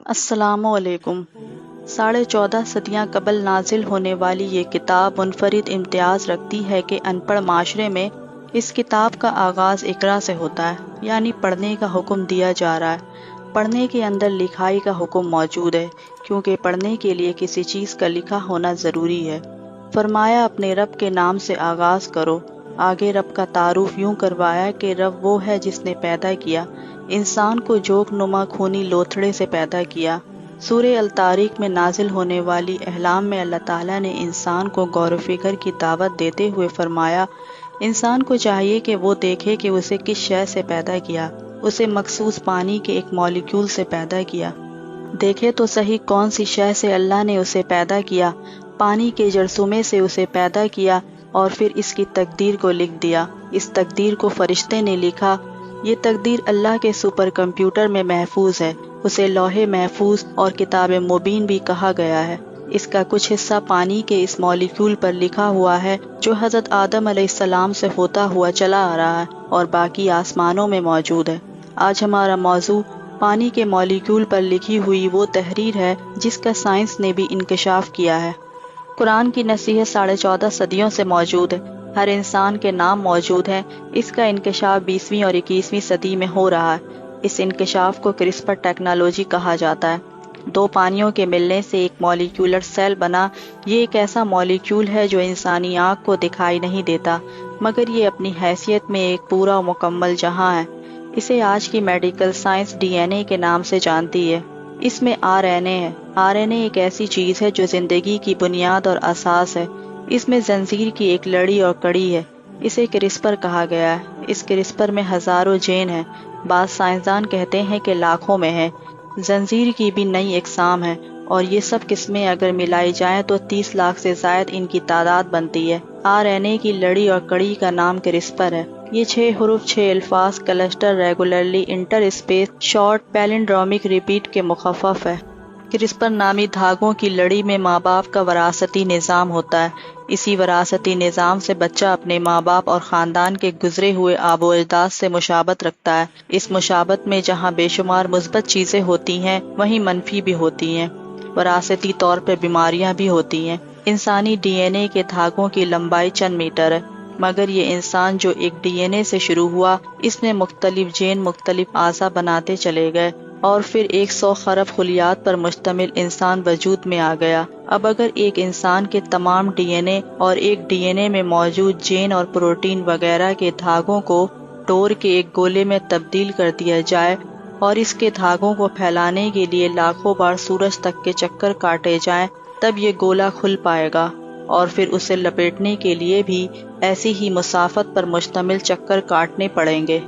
السلام علیکم۔ 14.5 صدیاں قبل نازل ہونے والی یہ کتاب منفرد امتیاز رکھتی ہے کہ ان پڑھ معاشرے میں اس کتاب کا آغاز اقرا سے ہوتا ہے، یعنی پڑھنے کا حکم دیا جا رہا ہے۔ پڑھنے کے اندر لکھائی کا حکم موجود ہے، کیونکہ پڑھنے کے لیے کسی چیز کا لکھا ہونا ضروری ہے۔ فرمایا اپنے رب کے نام سے آغاز کرو۔ آگے رب کا تعارف یوں کروایا کہ رب وہ ہے جس نے پیدا کیا انسان کو جوک نما خونی لوتھڑے سے پیدا کیا۔ سورہ الطارق میں نازل ہونے والی احلام میں اللہ تعالیٰ نے انسان کو غور و فکر کی دعوت دیتے ہوئے فرمایا، انسان کو چاہیے کہ وہ دیکھے کہ اسے کس شے سے پیدا کیا۔ اسے مخصوص پانی کے ایک مالیکیول سے پیدا کیا۔ دیکھے تو صحیح کون سی شے سے اللہ نے اسے پیدا کیا۔ پانی کے جرثومے سے اسے پیدا کیا اور پھر اس کی تقدیر کو لکھ دیا۔ اس تقدیر کو فرشتے نے لکھا۔ یہ تقدیر اللہ کے سپر کمپیوٹر میں محفوظ ہے۔ اسے لوح محفوظ اور کتاب مبین بھی کہا گیا ہے۔ اس کا کچھ حصہ پانی کے اس مالیکیول پر لکھا ہوا ہے جو حضرت آدم علیہ السلام سے ہوتا ہوا چلا آ رہا ہے اور باقی آسمانوں میں موجود ہے۔ آج ہمارا موضوع پانی کے مالیکیول پر لکھی ہوئی وہ تحریر ہے جس کا سائنس نے بھی انکشاف کیا ہے۔ قرآن کی نصیحت 14.5 صدیوں سے موجود ہے۔ ہر انسان کے نام موجود ہیں۔ اس کا انکشاف 20ویں اور 21ویں صدی میں ہو رہا ہے۔ اس انکشاف کو کرسپر ٹیکنالوجی کہا جاتا ہے۔ دو پانیوں کے ملنے سے ایک مالیکیولر سیل بنا۔ یہ ایک ایسا مالیکیول ہے جو انسانی آنکھ کو دکھائی نہیں دیتا، مگر یہ اپنی حیثیت میں ایک پورا و مکمل جہاں ہے۔ اسے آج کی میڈیکل سائنس ڈی این اے کے نام سے جانتی ہے۔ اس میں آر این اے ہے۔ آر این اے ایک ایسی چیز ہے جو زندگی کی بنیاد اور اساس ہے۔ اس میں زنجیر کی ایک لڑی اور کڑی ہے۔ اسے کرسپر کہا گیا ہے۔ اس کرسپر میں ہزاروں جین ہیں۔ بعض سائنسدان کہتے ہیں کہ لاکھوں میں ہیں۔ زنجیر کی بھی نئی اقسام ہیں اور یہ سب قسمیں اگر ملائی جائیں تو 30 لاکھ سے زائد ان کی تعداد بنتی ہے۔ آر این اے کی لڑی اور کڑی کا نام کرسپر ہے۔ یہ 6 حروف 6 الفاظ cluster regularly inter space short palindromic repeat کے مخفف ہے۔ کرسپر نامی دھاگوں کی لڑی میں ماں باپ کا وراثتی نظام ہوتا ہے۔ اسی وراثتی نظام سے بچہ اپنے ماں باپ اور خاندان کے گزرے ہوئے آباء و اجداد سے مشابہت رکھتا ہے۔ اس مشابہت میں جہاں بے شمار مثبت چیزیں ہوتی ہیں وہیں منفی بھی ہوتی ہیں۔ وراثتی طور پر بیماریاں بھی ہوتی ہیں۔ انسانی ڈی این اے کے دھاگوں کی لمبائی چند میٹر ہے، مگر یہ انسان جو ایک ڈی این اے سے شروع ہوا، اس میں مختلف جین مختلف اعضاء بناتے چلے گئے اور پھر 100 خرب خلیات پر مشتمل انسان وجود میں آ گیا۔ اب اگر ایک انسان کے تمام ڈی این اے اور ایک ڈی این اے میں موجود جین اور پروٹین وغیرہ کے دھاگوں کو ٹور کے ایک گولے میں تبدیل کر دیا جائے اور اس کے دھاگوں کو پھیلانے کے لیے لاکھوں بار سورج تک کے چکر کاٹے جائیں، تب یہ گولا کھل پائے گا اور پھر اسے لپیٹنے کے لیے بھی ایسی ہی مسافت پر مشتمل چکر کاٹنے پڑیں گے۔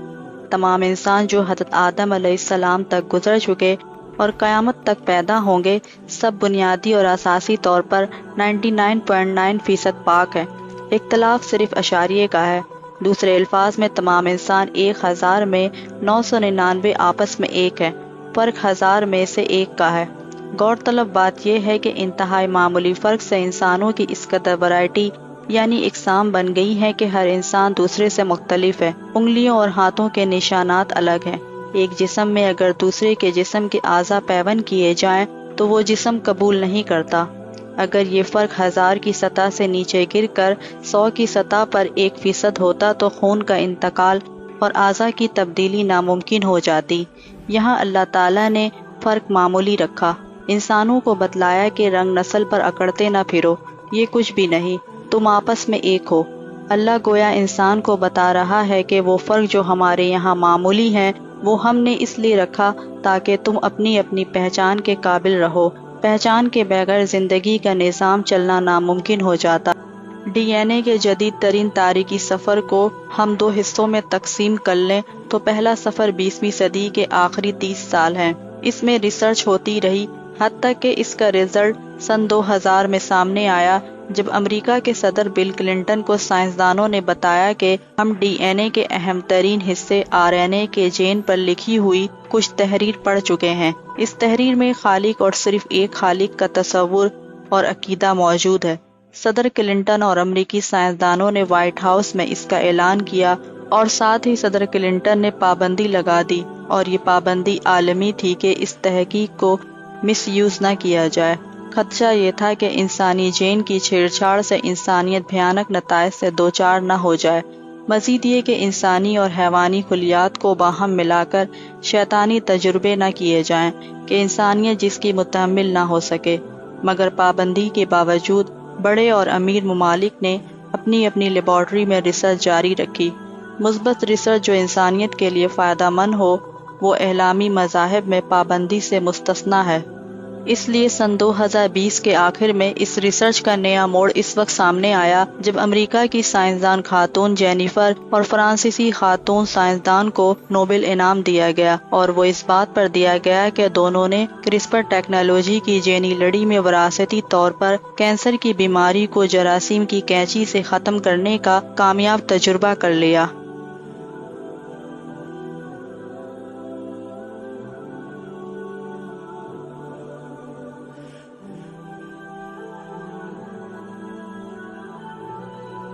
تمام انسان جو حضرت آدم علیہ السلام تک گزر چکے اور قیامت تک پیدا ہوں گے، سب بنیادی اور اساسی طور پر 99.9% پاک ہیں۔ اختلاف صرف اشاریے کا ہے۔ دوسرے الفاظ میں تمام انسان 1000 میں 999 آپس میں ایک ہیں۔ فرق 1000 میں سے ایک کا ہے۔ غور طلب بات یہ ہے کہ انتہائی معمولی فرق سے انسانوں کی اس قدر ورائٹی یعنی اقسام بن گئی ہے کہ ہر انسان دوسرے سے مختلف ہے۔ انگلیوں اور ہاتھوں کے نشانات الگ ہیں۔ ایک جسم میں اگر دوسرے کے جسم کے اعضاء پیوند کیے جائیں تو وہ جسم قبول نہیں کرتا۔ اگر یہ فرق 1000 کی سطح سے نیچے گر کر 100 کی سطح پر 1% ہوتا تو خون کا انتقال اور اعضاء کی تبدیلی ناممکن ہو جاتی۔ یہاں اللہ تعالیٰ نے فرق معمولی رکھا۔ انسانوں کو بتلایا کہ رنگ نسل پر اکڑتے نہ پھرو، یہ کچھ بھی نہیں، تم آپس میں ایک ہو۔ اللہ گویا انسان کو بتا رہا ہے کہ وہ فرق جو ہمارے یہاں معمولی ہیں وہ ہم نے اس لیے رکھا تاکہ تم اپنی اپنی پہچان کے قابل رہو۔ پہچان کے بغیر زندگی کا نظام چلنا ناممکن ہو جاتا۔ ڈی این اے کے جدید ترین تاریخی سفر کو ہم 2 حصوں میں تقسیم کر لیں تو پہلا سفر 20ویں صدی کے آخری 30 سال ہیں۔ اس میں ریسرچ ہوتی رہی، حتیٰ کہ اس کا رزلٹ سن 2000 میں سامنے آیا جب امریکہ کے صدر بل کلنٹن کو سائنسدانوں نے بتایا کہ ہم ڈی این اے کے اہم ترین حصے آر این اے کے جین پر لکھی ہوئی کچھ تحریر پڑھ چکے ہیں۔ اس تحریر میں خالق اور صرف ایک خالق کا تصور اور عقیدہ موجود ہے۔ صدر کلنٹن اور امریکی سائنسدانوں نے وائٹ ہاؤس میں اس کا اعلان کیا اور ساتھ ہی صدر کلنٹن نے پابندی لگا دی، اور یہ پابندی عالمی تھی کہ اس تحقیق کو مس یوز نہ کیا جائے۔ خدشہ یہ تھا کہ انسانی جین کی چھیڑ چھاڑ سے انسانیت بھیانک نتائج سے دوچار نہ ہو جائے۔ مزید یہ کہ انسانی اور حیوانی خلیات کو باہم ملا کر شیطانی تجربے نہ کیے جائیں کہ انسانیت جس کی متحمل نہ ہو سکے۔ مگر پابندی کے باوجود بڑے اور امیر ممالک نے اپنی اپنی لیبارٹری میں ریسرچ جاری رکھی۔ مثبت ریسرچ جو انسانیت کے لیے فائدہ مند ہو وہ اعلامی مذاہب میں پابندی سے مستثنیٰ ہے۔ اس لیے سن 2020 کے آخر میں اس ریسرچ کا نیا موڑ اس وقت سامنے آیا جب امریکہ کی سائنسدان خاتون جینیفر اور فرانسیسی خاتون سائنسدان کو نوبل انعام دیا گیا، اور وہ اس بات پر دیا گیا کہ دونوں نے کرسپر ٹیکنالوجی کی جینی لڑی میں وراثتی طور پر کینسر کی بیماری کو جراثیم کی کینچی سے ختم کرنے کا کامیاب تجربہ کر لیا۔